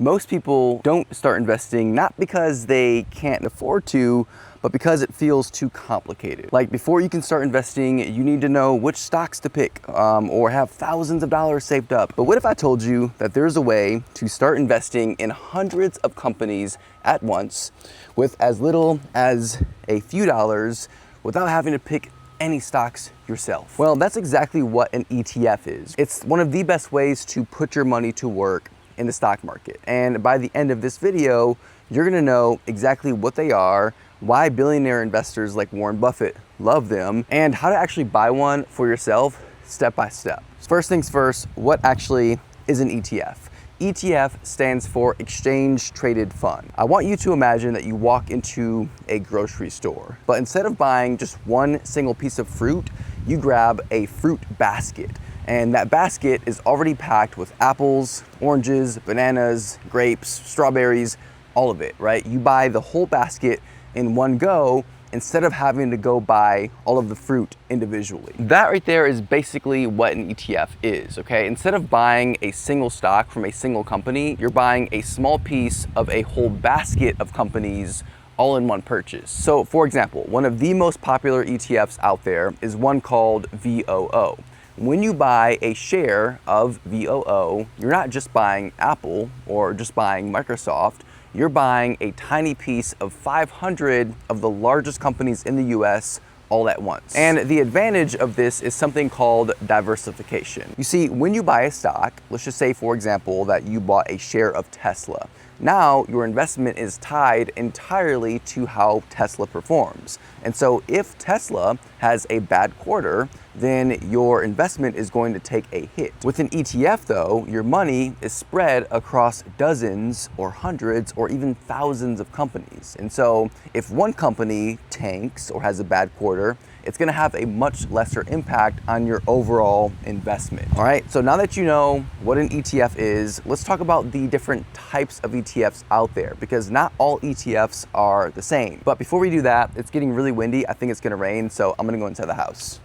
Most people don't start investing not because they can't afford to, but because it feels too complicated. Like before you can start investing, you need to know which stocks to pick or have thousands of dollars saved up. But what if I told you that there's a way to start investing in hundreds of companies at once with as little as a few dollars without having to pick any stocks yourself? Well, that's exactly what an ETF is. It's one of the best ways to put your money to work in the stock market. And by the end of this video, you're gonna know exactly what they are, why billionaire investors like Warren Buffett love them, and how to actually buy one for yourself step by step. First things first, what actually is an ETF? ETF stands for Exchange Traded Fund. I want you to imagine that you walk into a grocery store, but instead of buying just one single piece of fruit, you grab a fruit basket. And that basket is already packed with apples, oranges, bananas, grapes, strawberries, all of it, right? You buy the whole basket in one go instead of having to go buy all of the fruit individually. That right there is basically what an ETF is, okay? Instead of buying a single stock from a single company, you're buying a small piece of a whole basket of companies all in one purchase. So for example, one of the most popular ETFs out there is one called VOO. When you buy a share of VOO, you're not just buying Apple or just buying Microsoft, you're buying a tiny piece of 500 of the largest companies in the US all at once. And the advantage of this is something called diversification. You see, when you buy a stock, let's just say for example that you bought a share of Tesla. Now your investment is tied entirely to how Tesla performs. And so if Tesla has a bad quarter, then your investment is going to take a hit. With an ETF though, your money is spread across dozens or hundreds or even thousands of companies. And so if one company tanks or has a bad quarter, it's gonna have a much lesser impact on your overall investment. All right, so now that you know what an ETF is, let's talk about the different types of ETFs out there, because not all ETFs are the same. But before we do that, it's getting really windy. I think it's gonna rain, so I'm gonna go inside the house.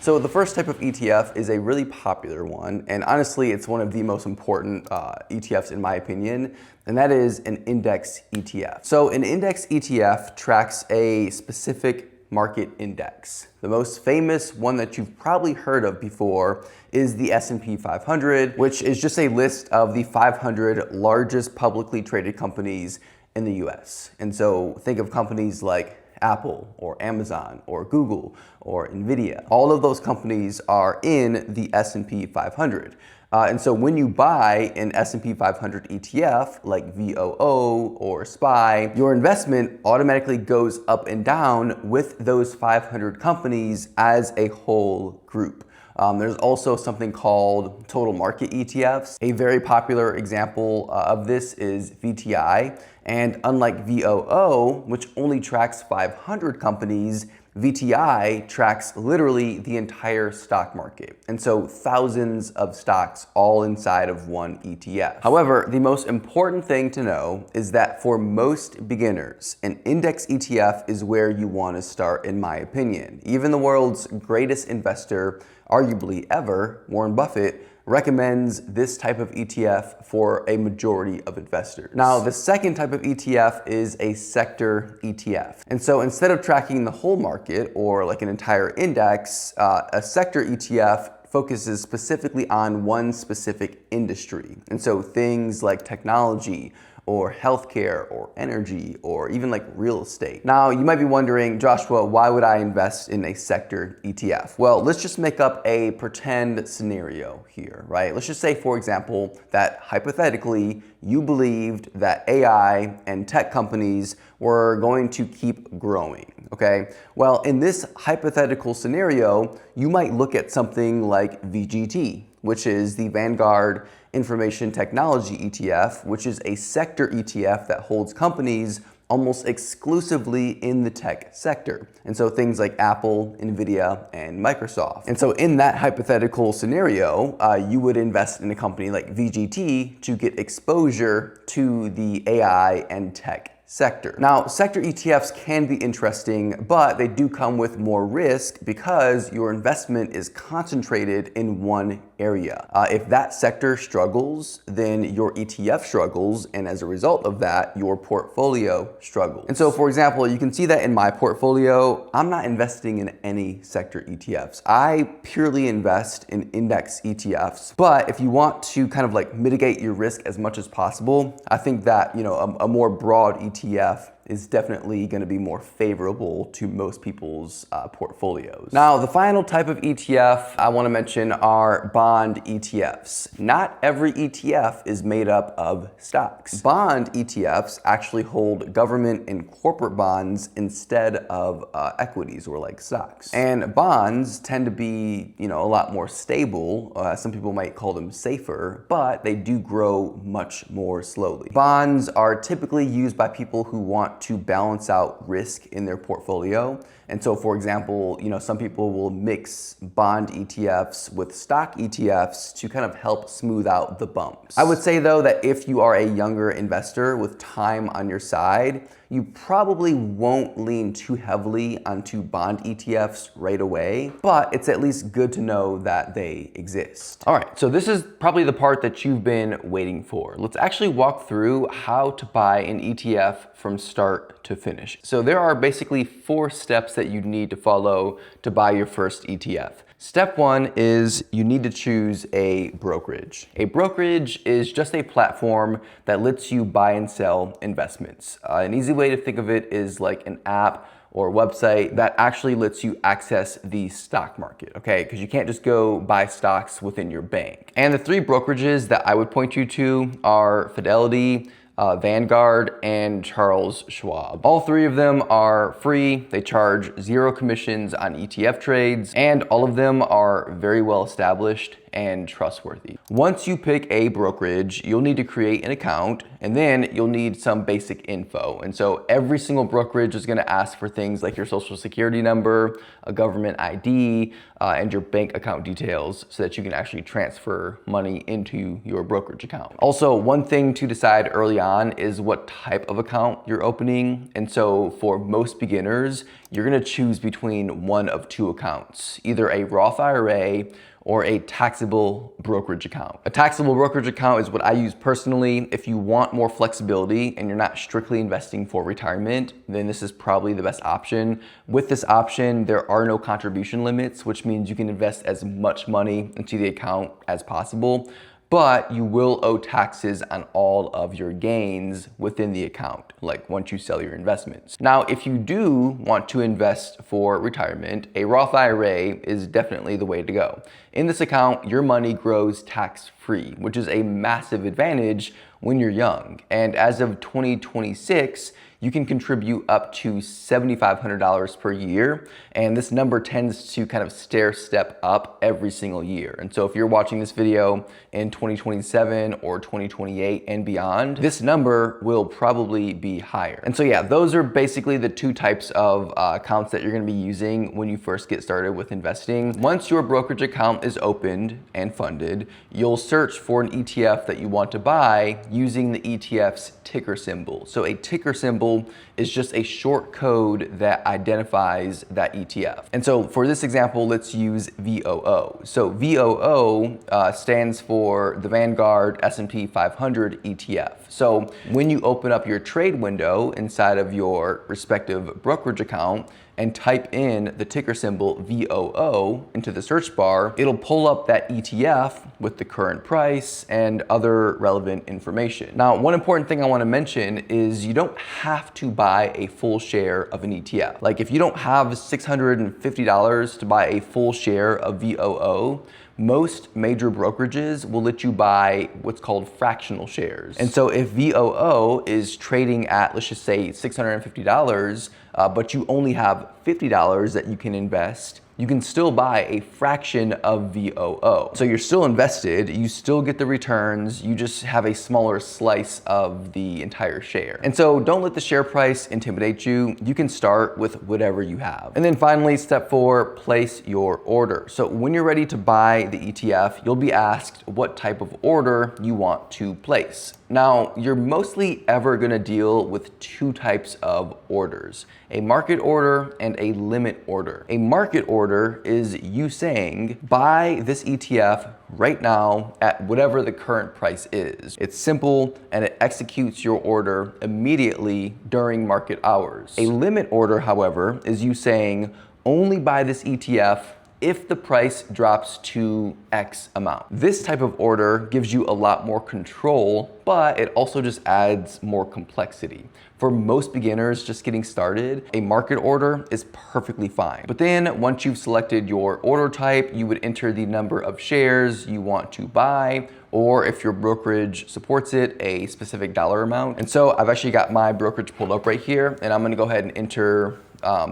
So the first type of ETF is a really popular one, and honestly, it's one of the most important ETFs in my opinion, and that is an index ETF. So an index ETF tracks a specific market index. The most famous one that you've probably heard of before is the S&P 500, which is just a list of the 500 largest publicly traded companies in the US. And so think of companies like Apple or Amazon or Google or Nvidia. All of those companies are in the S&P 500. And so when you buy an S&P 500 ETF like VOO or SPY, your investment automatically goes up and down with those 500 companies as a whole group. There's also something called total market ETFs. A very popular example of this is VTI. And unlike VOO, which only tracks 500 companies, VTI tracks literally the entire stock market. And so thousands of stocks all inside of one ETF. However, the most important thing to know is that for most beginners, an index ETF is where you want to start, in my opinion. Even the world's greatest investor, arguably ever, Warren Buffett, recommends this type of ETF for a majority of investors. Now, the second type of ETF is a sector ETF. And so instead of tracking the whole market or like an entire index, a sector ETF focuses specifically on one specific industry. And so things like technology or healthcare or energy or even like real estate. Now you might be wondering, Joshua, why would I invest in a sector ETF? Well, let's just make up a pretend scenario here, right? Let's just say, for example, that hypothetically you believed that AI and tech companies were going to keep growing, okay? Well, in this hypothetical scenario, you might look at something like VGT, which is the Vanguard Information Technology ETF, which is a sector ETF that holds companies almost exclusively in the tech sector. And so things like Apple, Nvidia, and Microsoft. And so in that hypothetical scenario, you would invest in a company like VGT to get exposure to the AI and tech sector. Now, sector ETFs can be interesting, but they do come with more risk because your investment is concentrated in one area. If that sector struggles, then your ETF struggles, and as a result of that, your portfolio struggles. And so, for example, you can see that in my portfolio, I'm not investing in any sector ETFs. I purely invest in index ETFs. But if you want to kind of like mitigate your risk as much as possible, I think that, a more broad ETF is definitely going to be more favorable to most people's portfolios. Now, the final type of ETF I want to mention are bond ETFs. Not every ETF is made up of stocks. Bond ETFs actually hold government and corporate bonds instead of equities or like stocks. And bonds tend to be, a lot more stable. Some people might call them safer, but they do grow much more slowly. Bonds are typically used by people who want to balance out risk in their portfolio. And so, for example, some people will mix bond ETFs with stock ETFs to kind of help smooth out the bumps. I would say though that if you are a younger investor with time on your side, you probably won't lean too heavily onto bond ETFs right away, but it's at least good to know that they exist. All right, so this is probably the part that you've been waiting for. Let's actually walk through how to buy an ETF from start to finish. So there are basically 4 steps that you need to follow to buy your first ETF. Step 1 is you need to choose a brokerage. A brokerage is just a platform that lets you buy and sell investments. An easy way to think of it is like an app or website that actually lets you access the stock market, okay? Because you can't just go buy stocks within your bank. And the 3 brokerages that I would point you to are Fidelity, Vanguard, and Charles Schwab. All 3 of them are free. They charge 0 commissions on ETF trades, and all of them are very well established and trustworthy. Once you pick a brokerage, you'll need to create an account, and then you'll need some basic info. And so every single brokerage is gonna ask for things like your social security number, a government ID, and your bank account details so that you can actually transfer money into your brokerage account. Also, one thing to decide early on is what type of account you're opening. And so for most beginners, you're gonna choose between one of 2 accounts, either a Roth IRA or a taxable brokerage account. A taxable brokerage account is what I use personally. If you want more flexibility and you're not strictly investing for retirement, then this is probably the best option. With this option, there are no contribution limits, which means you can invest as much money into the account as possible, but you will owe taxes on all of your gains within the account, like once you sell your investments. Now, if you do want to invest for retirement, a Roth IRA is definitely the way to go. In this account, your money grows tax-free, which is a massive advantage when you're young. And as of 2026, you can contribute up to $7,500 per year. And this number tends to kind of stair step up every single year. And so if you're watching this video in 2027 or 2028 and beyond, this number will probably be higher. And so yeah, those are basically the 2 types of accounts that you're gonna be using when you first get started with investing. Once your brokerage account is opened and funded, you'll search for an ETF that you want to buy using the ETF's ticker symbol. So a ticker symbol is just a short code that identifies that ETF. And so for this example, let's use VOO. So VOO stands for the Vanguard S&P 500 ETF. So when you open up your trade window inside of your respective brokerage account and type in the ticker symbol VOO into the search bar, it'll pull up that ETF with the current price and other relevant information. Now, one important thing I want to mention is you don't have to buy a full share of an ETF. Like if you don't have $650 to buy a full share of VOO, most major brokerages will let you buy what's called fractional shares. And so if VOO is trading at, let's just say $650, but you only have $50 that you can invest, you can still buy a fraction of VOO. So you're still invested, you still get the returns, you just have a smaller slice of the entire share. And so don't let the share price intimidate you. You can start with whatever you have. And then finally, step 4, place your order. So when you're ready to buy the ETF, you'll be asked what type of order you want to place. Now, you're mostly ever gonna deal with two types of orders, a market order and a limit order. A market order is you saying, buy this ETF right now at whatever the current price is. It's simple and it executes your order immediately during market hours. A limit order, however, is you saying, only buy this ETF if the price drops to X amount. This type of order gives you a lot more control, but it also just adds more complexity. For most beginners just getting started, a market order is perfectly fine. But then once you've selected your order type, you would enter the number of shares you want to buy, or if your brokerage supports it, a specific dollar amount. And so I've actually got my brokerage pulled up right here, and I'm gonna go ahead and enter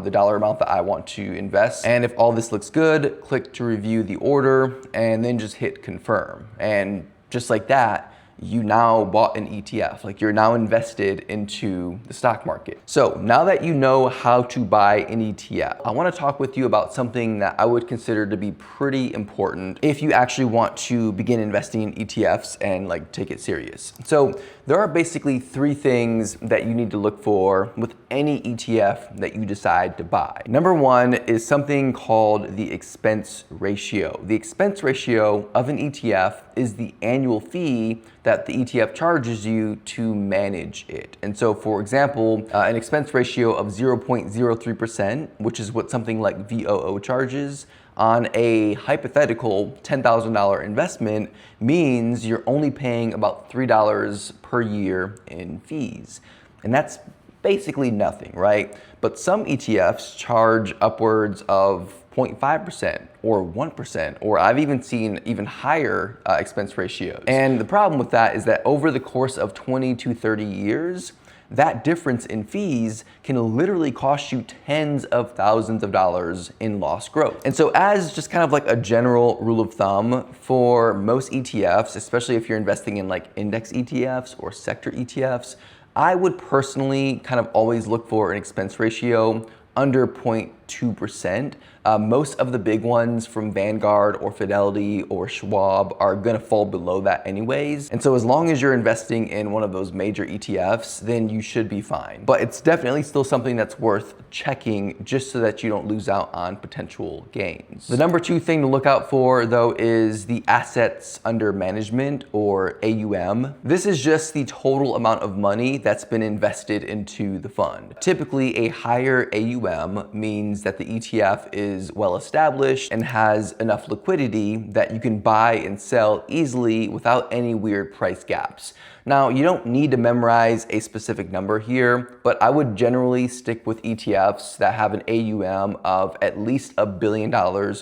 the dollar amount that I want to invest. And if all this looks good, click to review the order and then just hit confirm. And just like that, you now bought an ETF, like you're now invested into the stock market. So now that you know how to buy an ETF, I wanna talk with you about something that I would consider to be pretty important if you actually want to begin investing in ETFs and like take it serious. So there are basically three things that you need to look for with any ETF that you decide to buy. Number one is something called the expense ratio. The expense ratio of an ETF is the annual fee that the ETF charges you to manage it. And so for example, an expense ratio of 0.03%, which is what something like VOO charges, on a hypothetical $10,000 investment means you're only paying about $3 per year in fees. And that's basically nothing, right? But some ETFs charge upwards of 0.5% or 1%, or I've even seen even higher expense ratios. And the problem with that is that over the course of 20 to 30 years, that difference in fees can literally cost you tens of thousands of dollars in lost growth. And so as just kind of like a general rule of thumb for most ETFs, especially if you're investing in like index ETFs or sector ETFs, I would personally kind of always look for an expense ratio under 0.2%. Most of the big ones from Vanguard or Fidelity or Schwab are gonna fall below that anyways. And so as long as you're investing in one of those major ETFs, then you should be fine. But it's definitely still something that's worth checking just so that you don't lose out on potential gains. The number two thing to look out for though is the assets under management, or AUM. This is just the total amount of money that's been invested into the fund. Typically a higher AUM means that the ETF is well established and has enough liquidity that you can buy and sell easily without any weird price gaps. Now, you don't need to memorize a specific number here, but I would generally stick with ETFs that have an AUM of at least $1 billion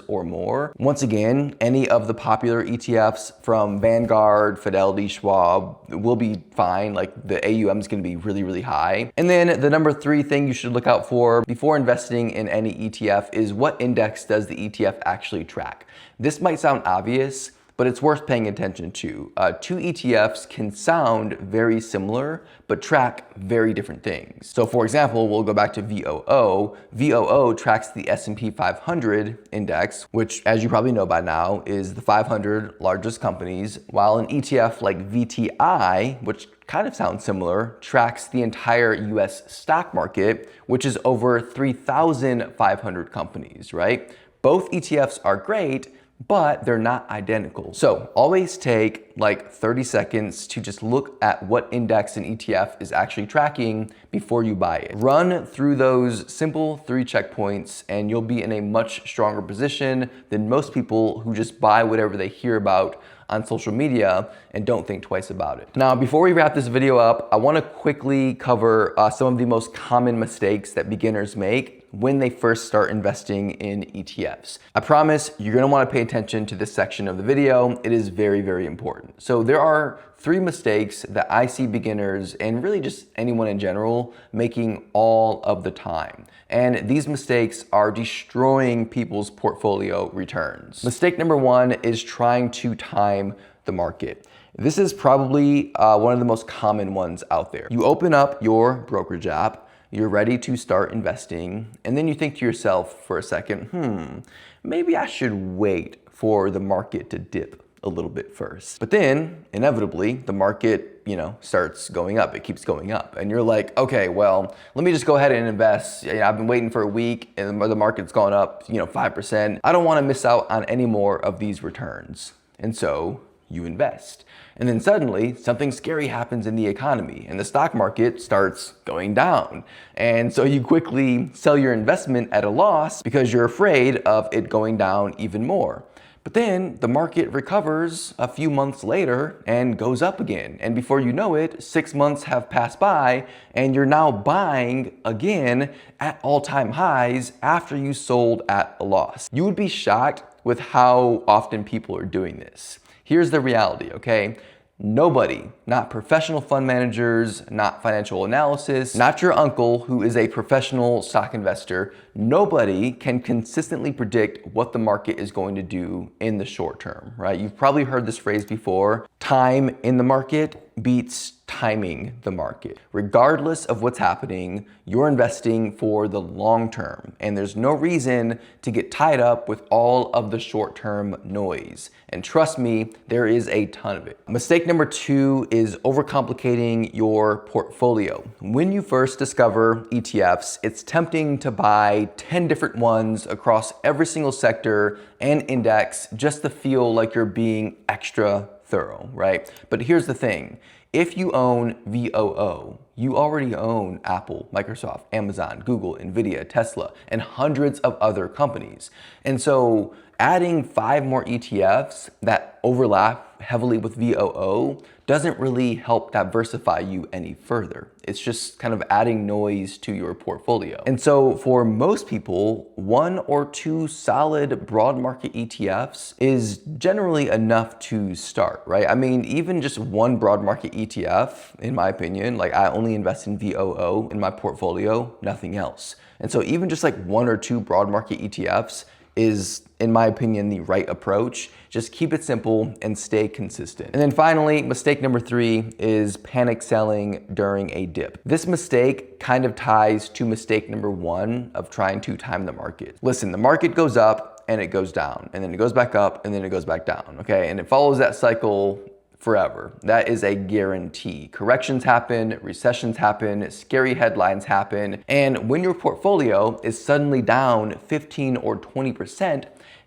or more. Once again, any of the popular ETFs from Vanguard, Fidelity, Schwab will be fine. Like the AUM is going to be really, really high. And then the number three thing you should look out for before investing in any ETF is what index does the ETF actually track? This might sound obvious, but it's worth paying attention to. Two ETFs can sound very similar, but track very different things. So for example, we'll go back to VOO. VOO tracks the S&P 500 index, which as you probably know by now is the 500 largest companies, while an ETF like VTI, which kind of sounds similar, tracks the entire US stock market, which is over 3,500 companies, right? Both ETFs are great, but they're not identical. So always take like 30 seconds to just look at what index an ETF is actually tracking before you buy it. Run through those simple 3 checkpoints and you'll be in a much stronger position than most people who just buy whatever they hear about on social media and don't think twice about it. Now, before we wrap this video up, I wanna quickly cover some of the most common mistakes that beginners make when they first start investing in ETFs. I promise you're gonna wanna pay attention to this section of the video. It is very, very important. So there are 3 mistakes that I see beginners and really just anyone in general making all of the time. And these mistakes are destroying people's portfolio returns. Mistake number 1 is trying to time the market. This is probably one of the most common ones out there. You open up your brokerage app, you're ready to start investing, and then you think to yourself for a second, maybe I should wait for the market to dip a little bit first. But then, inevitably, the market, starts going up. It keeps going up. And you're like, okay, well, let me just go ahead and invest. I've been waiting for a week and the market's gone up, 5%. I don't want to miss out on any more of these returns. And so you invest. And then suddenly something scary happens in the economy and the stock market starts going down. And so you quickly sell your investment at a loss because you're afraid of it going down even more. But then the market recovers a few months later and goes up again. And before you know it, 6 months have passed by and you're now buying again at all-time highs after you sold at a loss. You would be shocked with how often people are doing this. Here's the reality, okay? Nobody, not professional fund managers, not financial analysis, not your uncle who is a professional stock investor, nobody can consistently predict what the market is going to do in the short term, right? You've probably heard this phrase before, time in the market beats timing the market. Regardless of what's happening, you're investing for the long term, and there's no reason to get tied up with all of the short-term noise. And trust me, there is a ton of it. Mistake number 2 is overcomplicating your portfolio. When you first discover ETFs, it's tempting to buy 10 different ones across every single sector and index just to feel like you're being extra thorough, right? But here's the thing. If you own VOO, you already own Apple, Microsoft, Amazon, Google, Nvidia, Tesla, and hundreds of other companies. And so adding 5 more ETFs that overlap heavily with VOO doesn't really help diversify you any further. It's just kind of adding noise to your portfolio. And so for most people, 1 or 2 solid broad market ETFs is generally enough to start, right? I mean, even just 1 broad market ETF, in my opinion, like I only invest in VOO in my portfolio, nothing else. And so even just like 1 or 2 broad market ETFs is, in my opinion, the right approach. Just keep it simple and stay consistent. And then finally, mistake number 3 is panic selling during a dip. This mistake kind of ties to mistake number 1 of trying to time the market. Listen, the market goes up and it goes down, and then it goes back up and then it goes back down, okay? And it follows that cycle forever. That is a guarantee. Corrections happen, recessions happen, scary headlines happen, and when your portfolio is suddenly down 15 or 20%,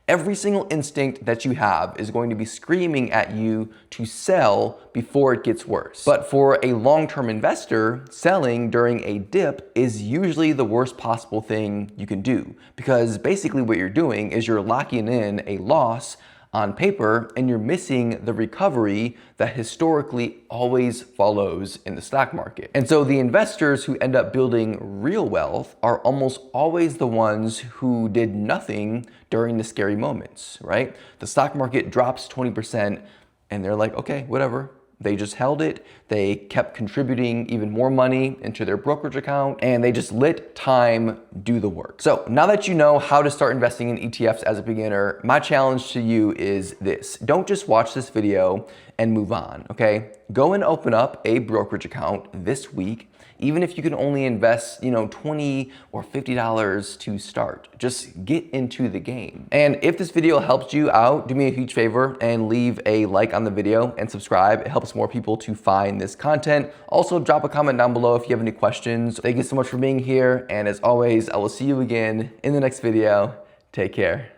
every single instinct that you have is going to be screaming at you to sell before it gets worse. But for a long-term investor, selling during a dip is usually the worst possible thing you can do, because basically what you're doing is you're locking in a loss on paper and you're missing the recovery that historically always follows in the stock market. And so the investors who end up building real wealth are almost always the ones who did nothing during the scary moments, right? The stock market drops 20% and they're like, okay, whatever. They just held it, they kept contributing even more money into their brokerage account, and they just let time do the work. So now that you know how to start investing in ETFs as a beginner, my challenge to you is this. Don't just watch this video and move on, okay? Go and open up a brokerage account this week, even if you can only invest, $20 or $50 to start. Just get into the game. And if this video helps you out, do me a huge favor and leave a like on the video and subscribe. It helps more people to find this content. Also, drop a comment down below if you have any questions. Thank you so much for being here. And as always, I will see you again in the next video. Take care.